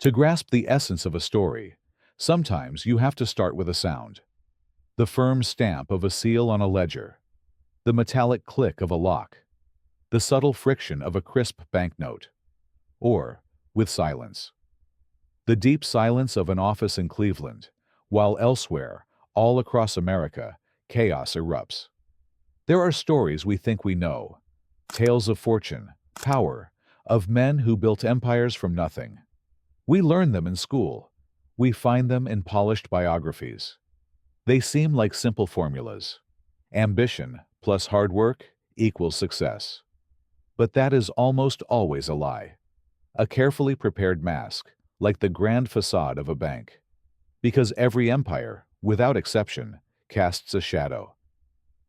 To grasp the essence of a story, sometimes you have to start with a sound. The firm stamp of a seal on a ledger, the metallic click of a lock, the subtle friction of a crisp banknote, or, with silence, the deep silence of an office in Cleveland, while elsewhere, all across America, chaos erupts. There are stories we think we know, tales of fortune, power, of men who built empires from nothing. We learn them in school. We find them in polished biographies. They seem like simple formulas. Ambition plus hard work equals success. But that is almost always a lie. A carefully prepared mask, like the grand facade of a bank. Because every empire, without exception, casts a shadow.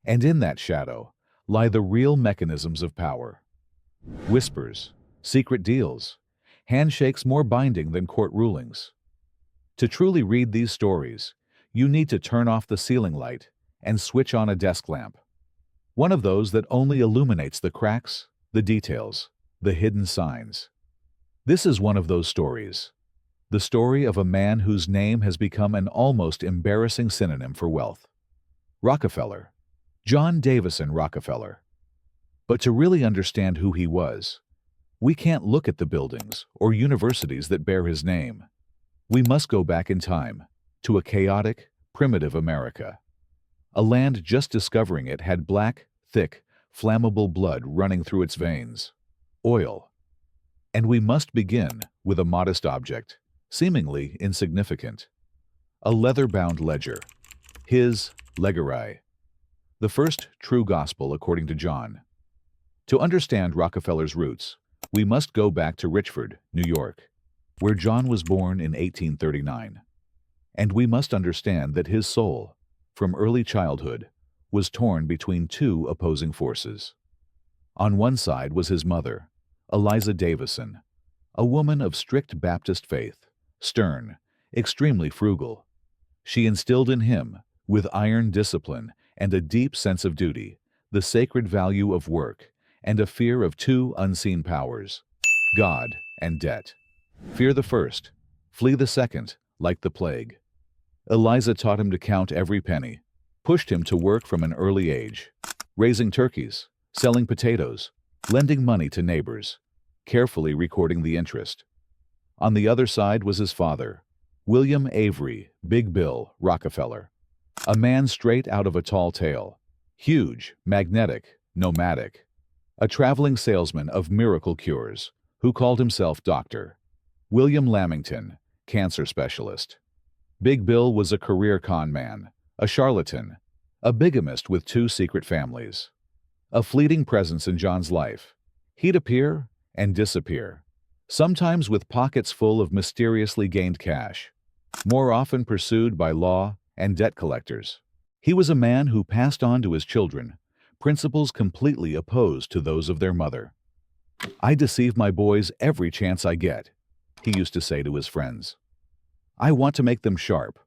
And in that shadow lie the real mechanisms of power. Whispers, secret deals, handshakes more binding than court rulings. To truly read these stories, you need to turn off the ceiling light and switch on a desk lamp. One of those that only illuminates the cracks, the details, the hidden signs. This is one of those stories. The story of a man whose name has become an almost embarrassing synonym for wealth. Rockefeller. John Davison Rockefeller. But to really understand who he was, we can't look at the buildings or universities that bear his name. We must go back in time, to a chaotic, primitive America. A land just discovering it had black, thick, flammable blood running through its veins. Oil. And we must begin with a modest object, seemingly insignificant. A leather-bound ledger. His legarai. The first true gospel according to John. To understand Rockefeller's roots, we must go back to Richford, New York, where John was born in 1839. And we must understand that his soul, from early childhood, was torn between two opposing forces. On one side was his mother, Eliza Davison, a woman of strict Baptist faith, stern, extremely frugal. She instilled in him, with iron discipline and a deep sense of duty, the sacred value of work and a fear of two unseen powers, God and debt. Fear the first, flee the second, like the plague. Eliza taught him to count every penny, pushed him to work from an early age, raising turkeys, selling potatoes, lending money to neighbors, carefully recording the interest. On the other side was his father, William Avery Big Bill Rockefeller, a man straight out of a tall tale, huge, magnetic, nomadic, a traveling salesman of miracle cures who called himself Doctor. William Lamington, cancer specialist. Big Bill was a career con man, a charlatan, a bigamist with two secret families. A fleeting presence in John's life. He'd appear and disappear, sometimes with pockets full of mysteriously gained cash, more often pursued by law and debt collectors. He was a man who passed on to his children principles completely opposed to those of their mother. "I deceive my boys every chance I get," he used to say to his friends. "I want to make them sharp.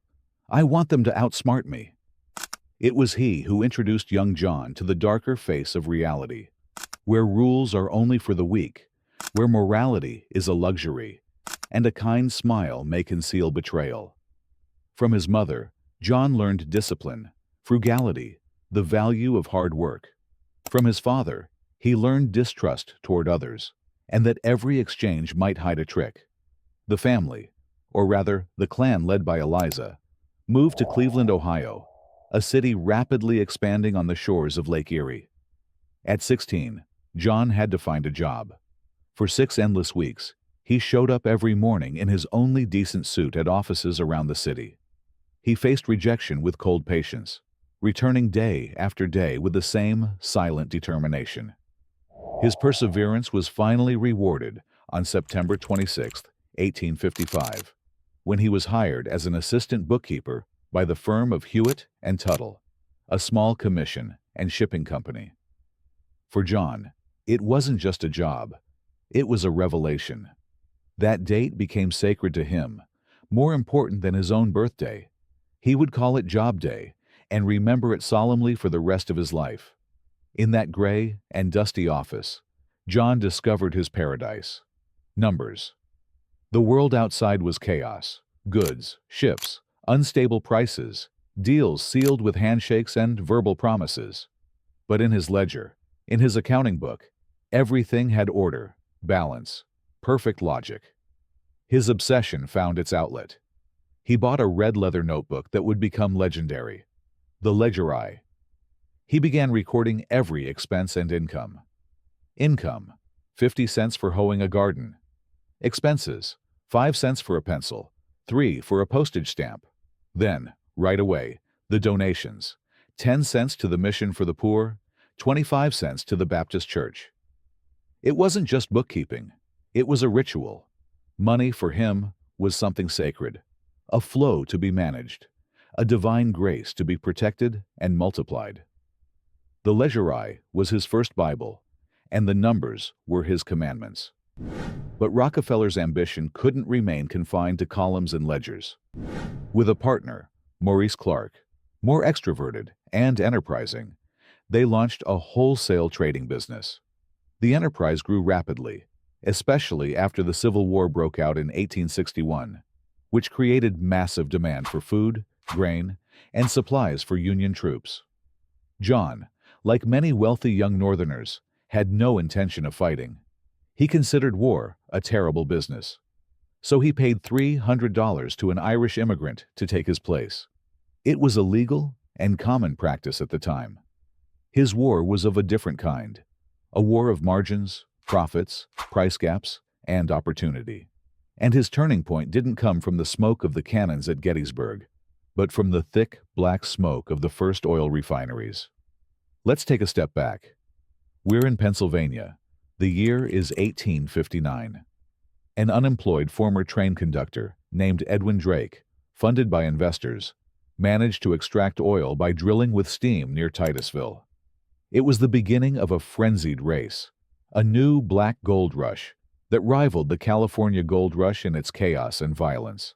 I want them to outsmart me." It was he who introduced young John to the darker face of reality, where rules are only for the weak, where morality is a luxury, and a kind smile may conceal betrayal. From his mother, John learned discipline, frugality, the value of hard work. From his father, he learned distrust toward others, and that every exchange might hide a trick. The family, or rather the clan led by Eliza, moved to Cleveland, Ohio, a city rapidly expanding on the shores of Lake Erie. At 16, John had to find a job. For 6 endless weeks, he showed up every morning in his only decent suit at offices around the city. He faced rejection with cold patience, returning day after day with the same silent determination. His perseverance was finally rewarded on September 26, 1855, when he was hired as an assistant bookkeeper by the firm of Hewitt and Tuttle, a small commission and shipping company. For John, it wasn't just a job, it was a revelation. That date became sacred to him, more important than his own birthday. He would call it Job Day and remember it solemnly for the rest of his life. In that gray and dusty office, John discovered his paradise: numbers. The world outside was chaos. Goods, ships, unstable prices, deals sealed with handshakes and verbal promises. But in his ledger, in his accounting book, everything had order, balance, perfect logic. His obsession found its outlet. He bought a red leather notebook that would become legendary, the ledger. He began recording every expense and income. Income, 50 cents for hoeing a garden. Expenses, 5 cents for a pencil, 3 for a postage stamp. Then, right away, the donations, 10 cents to the Mission for the Poor, 25 cents to the Baptist Church. It wasn't just bookkeeping, it was a ritual. Money for him was something sacred, a flow to be managed, a divine grace to be protected and multiplied. The ledger was his first Bible, and the numbers were his commandments. But Rockefeller's ambition couldn't remain confined to columns and ledgers. With a partner, Maurice Clark, more extroverted and enterprising, they launched a wholesale trading business. The enterprise grew rapidly, especially after the Civil War broke out in 1861, which created massive demand for food, grain, and supplies for Union troops. John, like many wealthy young Northerners, had no intention of fighting. He considered war a terrible business. So he paid $300 to an Irish immigrant to take his place. It was a legal and common practice at the time. His war was of a different kind, a war of margins, profits, price gaps, and opportunity. And his turning point didn't come from the smoke of the cannons at Gettysburg, but from the thick, black smoke of the first oil refineries. Let's take a step back. We're in Pennsylvania. The year is 1859. An unemployed former train conductor named Edwin Drake, funded by investors, managed to extract oil by drilling with steam near Titusville. It was the beginning of a frenzied race, a new black gold rush that rivaled the California gold rush in its chaos and violence.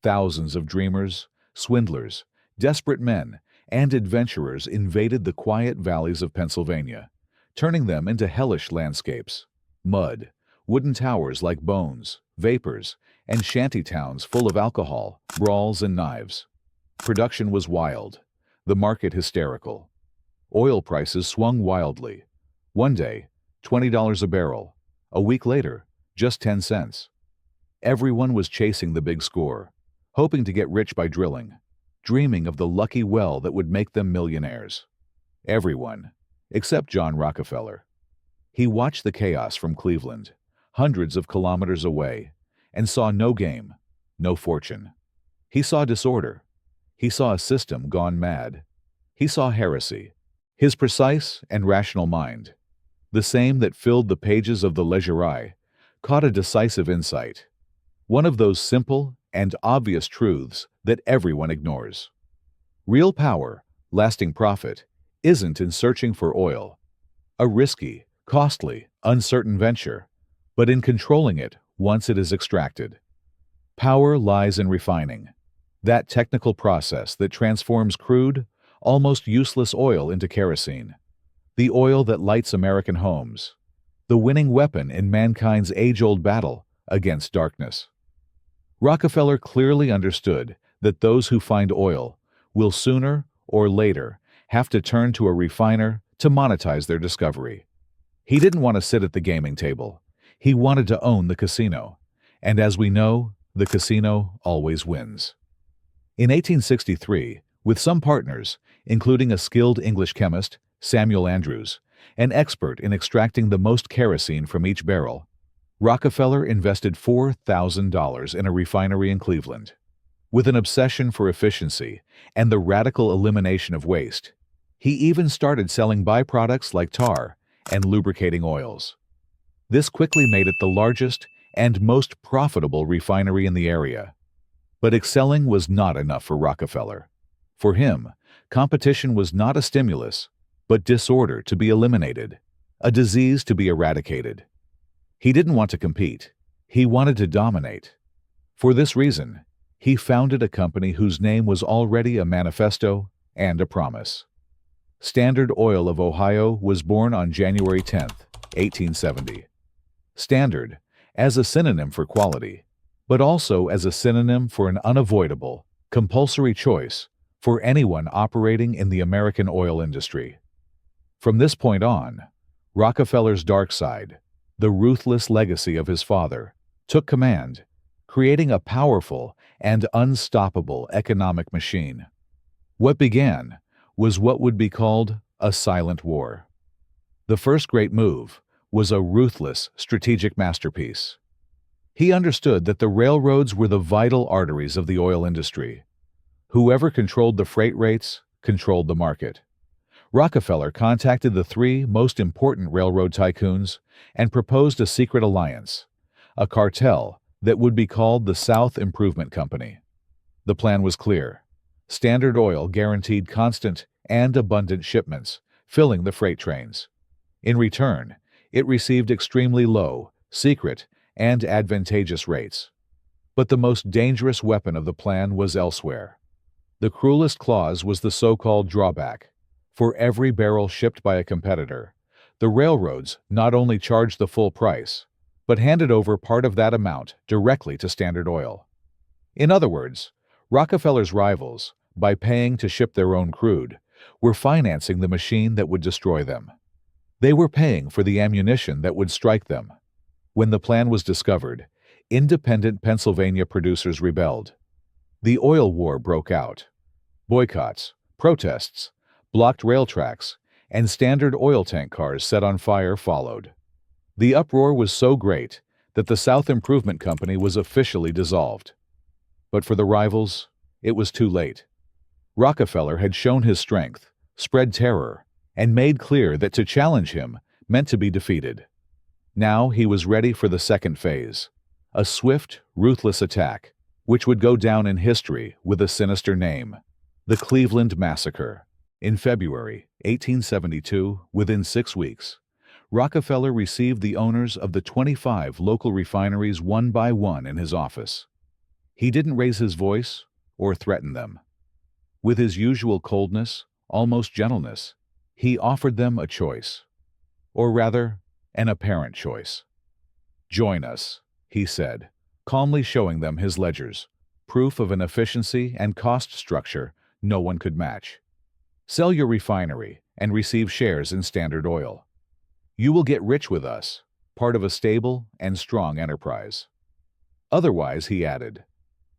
Thousands of dreamers, swindlers, desperate men, and adventurers invaded the quiet valleys of Pennsylvania, turning them into hellish landscapes, mud, wooden towers like bones, vapors, and shanty towns full of alcohol, brawls, and knives. Production was wild, the market hysterical. Oil prices swung wildly. One day, $20 a barrel. A week later, just 10 cents. Everyone was chasing the big score, hoping to get rich by drilling, dreaming of the lucky well that would make them millionaires. Everyone, except John Rockefeller. He watched the chaos from Cleveland, hundreds of kilometers away, and saw no game, no fortune. He saw disorder. He saw a system gone mad. He saw heresy. His precise and rational mind, the same that filled the pages of the ledger, caught a decisive insight, one of those simple and obvious truths that everyone ignores. Real power, lasting profit, isn't in searching for oil, a risky, costly, uncertain venture, but in controlling it once it is extracted. Power lies in refining, that technical process that transforms crude, almost useless oil into kerosene, the oil that lights American homes, the winning weapon in mankind's age-old battle against darkness. Rockefeller clearly understood that those who find oil will sooner or later have to turn to a refiner to monetize their discovery. He didn't want to sit at the gaming table. He wanted to own the casino. And as we know, the casino always wins. In 1863, with some partners, including a skilled English chemist, Samuel Andrews, an expert in extracting the most kerosene from each barrel, Rockefeller invested $4,000 in a refinery in Cleveland. With an obsession for efficiency and the radical elimination of waste, he even started selling byproducts like tar and lubricating oils. This quickly made it the largest and most profitable refinery in the area. But excelling was not enough for Rockefeller. For him, competition was not a stimulus, but disorder to be eliminated, a disease to be eradicated. He didn't want to compete. He wanted to dominate. For this reason, he founded a company whose name was already a manifesto and a promise. Standard Oil of Ohio was born on January 10, 1870. Standard, as a synonym for quality, but also as a synonym for an unavoidable, compulsory choice for anyone operating in the American oil industry. From this point on, Rockefeller's dark side, the ruthless legacy of his father, took command, creating a powerful and unstoppable economic machine. What began was what would be called a silent war. The first great move was a ruthless strategic masterpiece. He understood that the railroads were the vital arteries of the oil industry. Whoever controlled the freight rates controlled the market. Rockefeller contacted the three most important railroad tycoons and proposed a secret alliance, a cartel that would be called the South Improvement Company. The plan was clear. Standard Oil guaranteed constant and abundant shipments, filling the freight trains. In return, it received extremely low, secret, and advantageous rates. But the most dangerous weapon of the plan was elsewhere. The cruelest clause was the so-called drawback. For every barrel shipped by a competitor, the railroads not only charged the full price, but handed over part of that amount directly to Standard Oil. In other words, Rockefeller's rivals, by paying to ship their own crude, were financing the machine that would destroy them. They were paying for the ammunition that would strike them. When the plan was discovered, independent Pennsylvania producers rebelled. The oil war broke out. Boycotts, protests, blocked rail tracks, and Standard Oil tank cars set on fire followed. The uproar was so great that the South Improvement Company was officially dissolved. But for the rivals, it was too late. Rockefeller had shown his strength, spread terror, and made clear that to challenge him meant to be defeated. Now he was ready for the second phase, a swift, ruthless attack, which would go down in history with a sinister name, the Cleveland Massacre. In February 1872, within 6 weeks, Rockefeller received the owners of the 25 local refineries one by one in his office. He didn't raise his voice or threaten them. With his usual coldness, almost gentleness, he offered them a choice, or rather, an apparent choice. "Join us," he said, calmly showing them his ledgers, proof of an efficiency and cost structure no one could match. "Sell your refinery and receive shares in Standard Oil. You will get rich with us, part of a stable and strong enterprise. Otherwise," he added,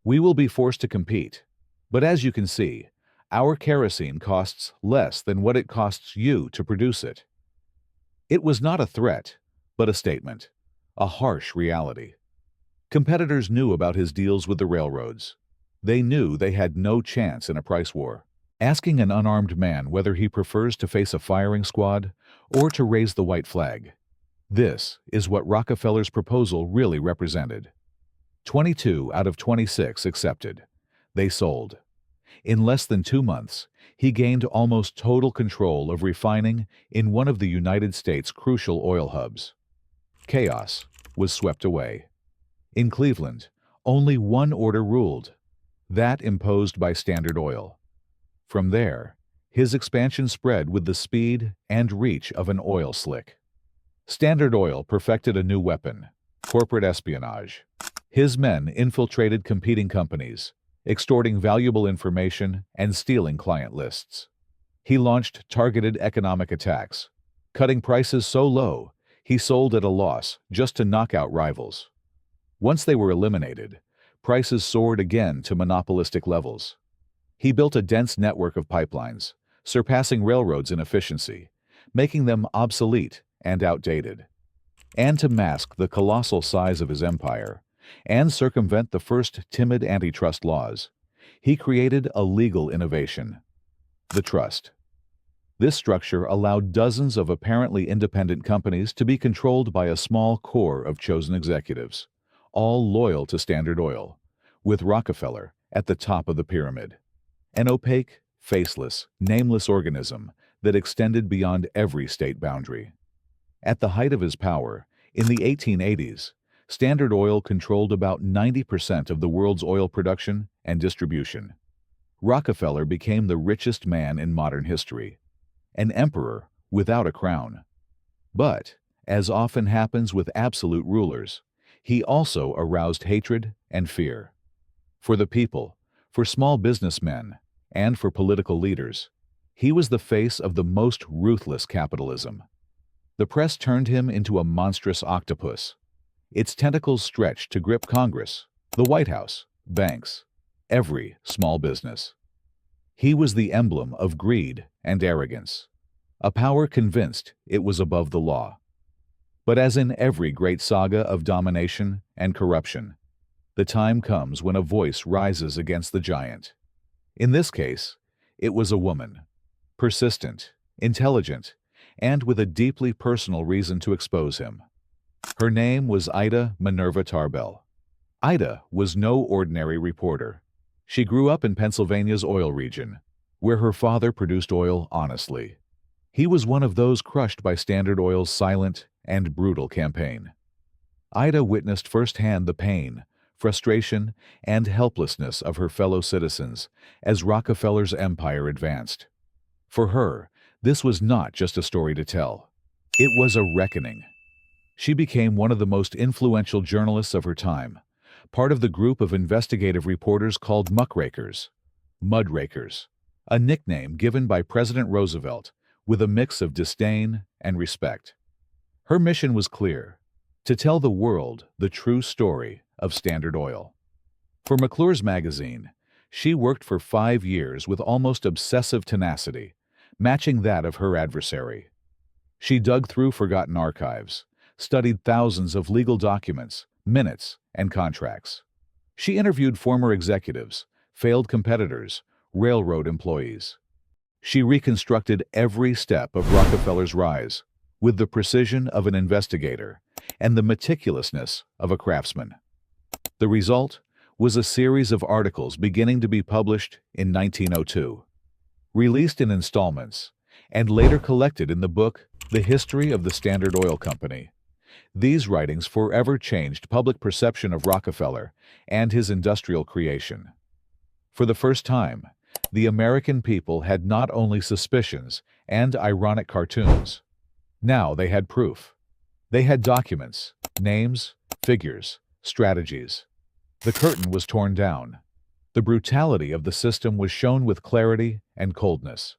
"we will be forced to compete. But as you can see, our kerosene costs less than what it costs you to produce it." It was not a threat, but a statement, a harsh reality. Competitors knew about his deals with the railroads. They knew they had no chance in a price war. Asking an unarmed man whether he prefers to face a firing squad or to raise the white flag. This is what Rockefeller's proposal really represented. 22 out of 26 accepted. They sold. In less than 2 months, he gained almost total control of refining in one of the United States' crucial oil hubs. Chaos was swept away. In Cleveland, only one order ruled, that imposed by Standard Oil. From there, his expansion spread with the speed and reach of an oil slick. Standard Oil perfected a new weapon, corporate espionage. His men infiltrated competing companies, extorting valuable information and stealing client lists. He launched targeted economic attacks, cutting prices so low he sold at a loss just to knock out rivals. Once they were eliminated, prices soared again to monopolistic levels. He built a dense network of pipelines, surpassing railroads in efficiency, making them obsolete and outdated. And to mask the colossal size of his empire and circumvent the first timid antitrust laws, he created a legal innovation, the trust. This structure allowed dozens of apparently independent companies to be controlled by a small core of chosen executives, all loyal to Standard Oil, with Rockefeller at the top of the pyramid. An opaque, faceless, nameless organism that extended beyond every state boundary. At the height of his power, in the 1880s, Standard Oil controlled about 90% of the world's oil production and distribution. Rockefeller became the richest man in modern history, an emperor without a crown. But, as often happens with absolute rulers, he also aroused hatred and fear. For the people, for small businessmen, and for political leaders, he was the face of the most ruthless capitalism. The press turned him into a monstrous octopus. Its tentacles stretched to grip Congress, the White House, banks, every small business. He was the emblem of greed and arrogance, a power convinced it was above the law. But as in every great saga of domination and corruption, the time comes when a voice rises against the giant. In this case, it was a woman, persistent, intelligent, and with a deeply personal reason to expose him. Her name was Ida Minerva Tarbell. Ida was no ordinary reporter. She grew up in Pennsylvania's oil region, where her father produced oil honestly. He was one of those crushed by Standard Oil's silent and brutal campaign. Ida witnessed firsthand the pain, frustration, and helplessness of her fellow citizens as Rockefeller's empire advanced. For her, this was not just a story to tell. It was a reckoning. She became one of the most influential journalists of her time, part of the group of investigative reporters called muckrakers, mudrakers, a nickname given by President Roosevelt with a mix of disdain and respect. Her mission was clear: to tell the world the true story of Standard Oil. For McClure's magazine, she worked for 5 years with almost obsessive tenacity, matching that of her adversary. She dug through forgotten archives, studied thousands of legal documents, minutes, and contracts. She interviewed former executives, failed competitors, railroad employees. She reconstructed every step of Rockefeller's rise with the precision of an investigator and the meticulousness of a craftsman. The result was a series of articles beginning to be published in 1902, released in installments, and later collected in the book The History of the Standard Oil Company. These writings forever changed public perception of Rockefeller and his industrial creation. For the first time, the American people had not only suspicions and ironic cartoons. Now they had proof. They had documents, names, figures, strategies. The curtain was torn down. The brutality of the system was shown with clarity and coldness.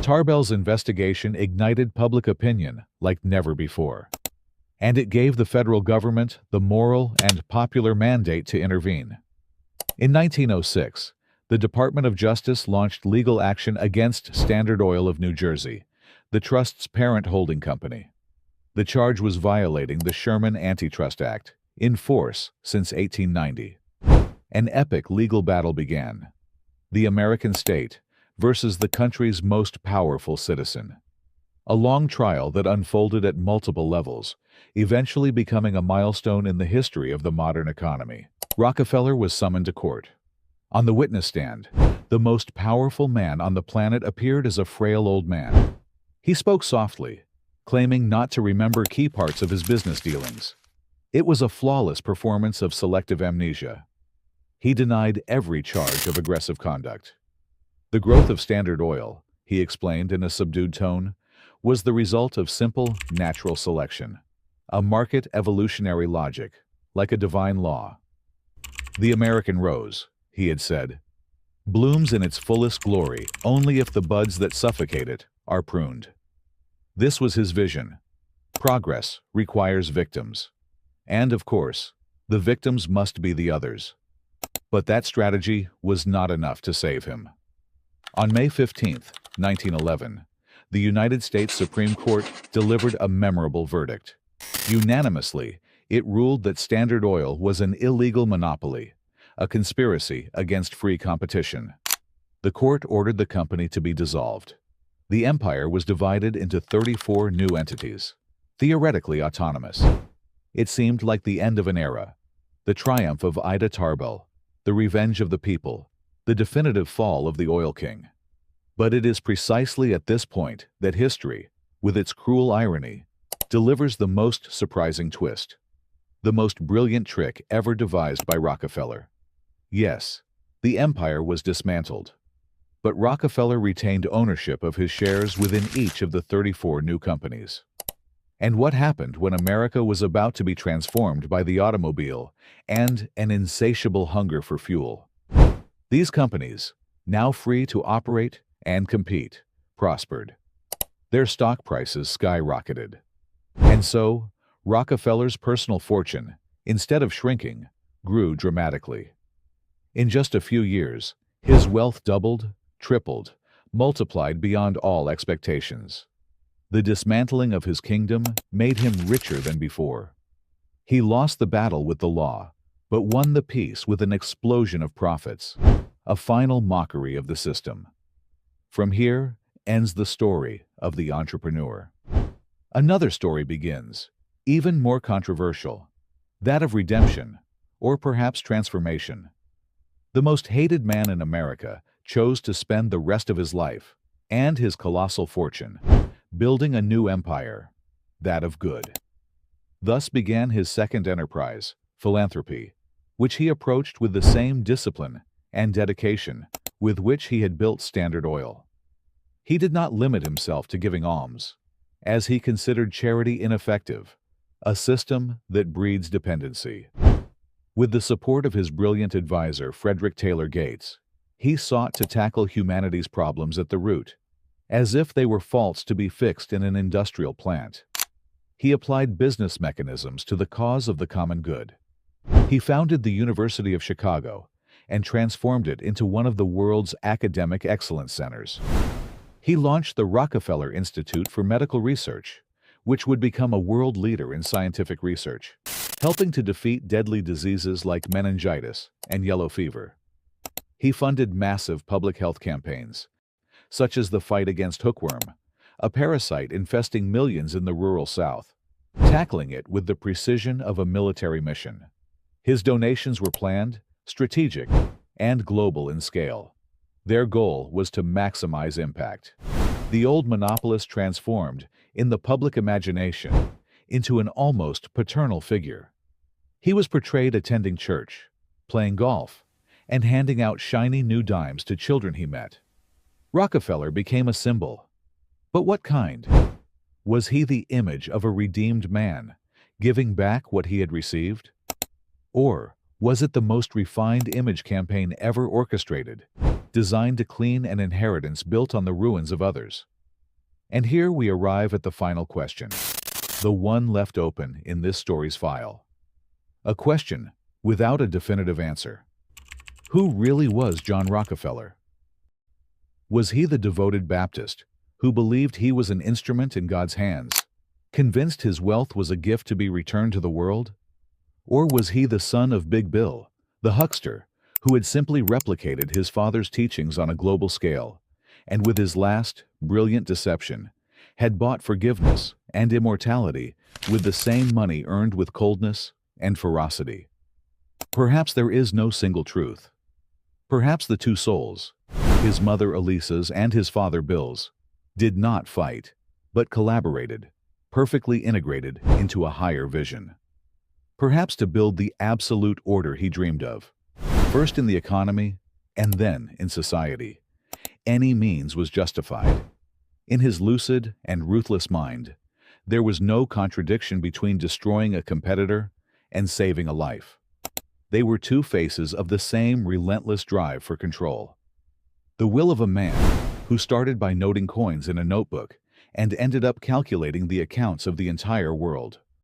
Tarbell's investigation ignited public opinion like never before, and it gave the federal government the moral and popular mandate to intervene. In 1906, the Department of Justice launched legal action against Standard Oil of New Jersey, the trust's parent holding company. The charge was violating the Sherman Antitrust Act, in force since 1890. An epic legal battle began: the American state versus the country's most powerful citizen. A long trial that unfolded at multiple levels, eventually becoming a milestone in the history of the modern economy. Rockefeller was summoned to court. On the witness stand, the most powerful man on the planet appeared as a frail old man. He spoke softly, claiming not to remember key parts of his business dealings. It was a flawless performance of selective amnesia. He denied every charge of aggressive conduct. The growth of Standard Oil, he explained in a subdued tone, was the result of simple, natural selection, a market evolutionary logic, like a divine law. The American rose, he had said, blooms in its fullest glory only if the buds that suffocate it are pruned. This was his vision. Progress requires victims. And, of course, the victims must be the others. But that strategy was not enough to save him. On May 15, 1911, the United States Supreme Court delivered a memorable verdict. Unanimously, it ruled that Standard Oil was an illegal monopoly, a conspiracy against free competition. The court ordered the company to be dissolved. The empire was divided into 34 new entities, theoretically autonomous. It seemed like the end of an era, the triumph of Ida Tarbell, the revenge of the people, the definitive fall of the oil king. But it is precisely at this point that history, with its cruel irony, delivers the most surprising twist, the most brilliant trick ever devised by Rockefeller. Yes, the empire was dismantled, but Rockefeller retained ownership of his shares within each of the 34 new companies. And what happened when America was about to be transformed by the automobile and an insatiable hunger for fuel? These companies, now free to operate and compete, prospered. Their stock prices skyrocketed. And so, Rockefeller's personal fortune, instead of shrinking, grew dramatically. In just a few years, his wealth doubled, tripled, multiplied beyond all expectations. The dismantling of his kingdom made him richer than before. He lost the battle with the law, but won the peace with an explosion of profits, a final mockery of the system. From here ends the story of the entrepreneur. Another story begins, even more controversial, that of redemption, or perhaps transformation. The most hated man in America chose to spend the rest of his life, and his colossal fortune, building a new empire, that of good. Thus began his second enterprise, philanthropy, which he approached with the same discipline and dedication with which he had built Standard Oil. He did not limit himself to giving alms, as he considered charity ineffective, a system that breeds dependency. With the support of his brilliant advisor, Frederick Taylor Gates, he sought to tackle humanity's problems at the root, as if they were faults to be fixed in an industrial plant. He applied business mechanisms to the cause of the common good. He founded the University of Chicago and transformed it into one of the world's academic excellence centers. He launched the Rockefeller Institute for Medical Research, which would become a world leader in scientific research, helping to defeat deadly diseases like meningitis and yellow fever. He funded massive public health campaigns, such as the fight against hookworm, a parasite infesting millions in the rural South, tackling it with the precision of a military mission. His donations were planned, strategic, and global in scale. Their goal was to maximize impact. The old monopolist transformed, in the public imagination, into an almost paternal figure. He was portrayed attending church, playing golf, and handing out shiny new dimes to children he met. Rockefeller became a symbol. But what kind? Was he the image of a redeemed man, giving back what he had received? Or was it the most refined image campaign ever orchestrated, designed to clean an inheritance built on the ruins of others? And here we arrive at the final question, the one left open in this story's file. A question without a definitive answer. Who really was John Rockefeller? Was he the devoted Baptist who believed he was an instrument in God's hands, convinced his wealth was a gift to be returned to the world? Or was he the son of Big Bill, the huckster, who had simply replicated his father's teachings on a global scale, and with his last, brilliant deception, had bought forgiveness and immortality with the same money earned with coldness and ferocity? Perhaps there is no single truth. Perhaps the two souls, his mother Elisa's and his father Bill's, did not fight, but collaborated, perfectly integrated into a higher vision. Perhaps to build the absolute order he dreamed of, first in the economy and then in society. Any means was justified. In his lucid and ruthless mind, there was no contradiction between destroying a competitor and saving a life. They were two faces of the same relentless drive for control. The will of a man who started by noting coins in a notebook and ended up calculating the accounts of the entire world.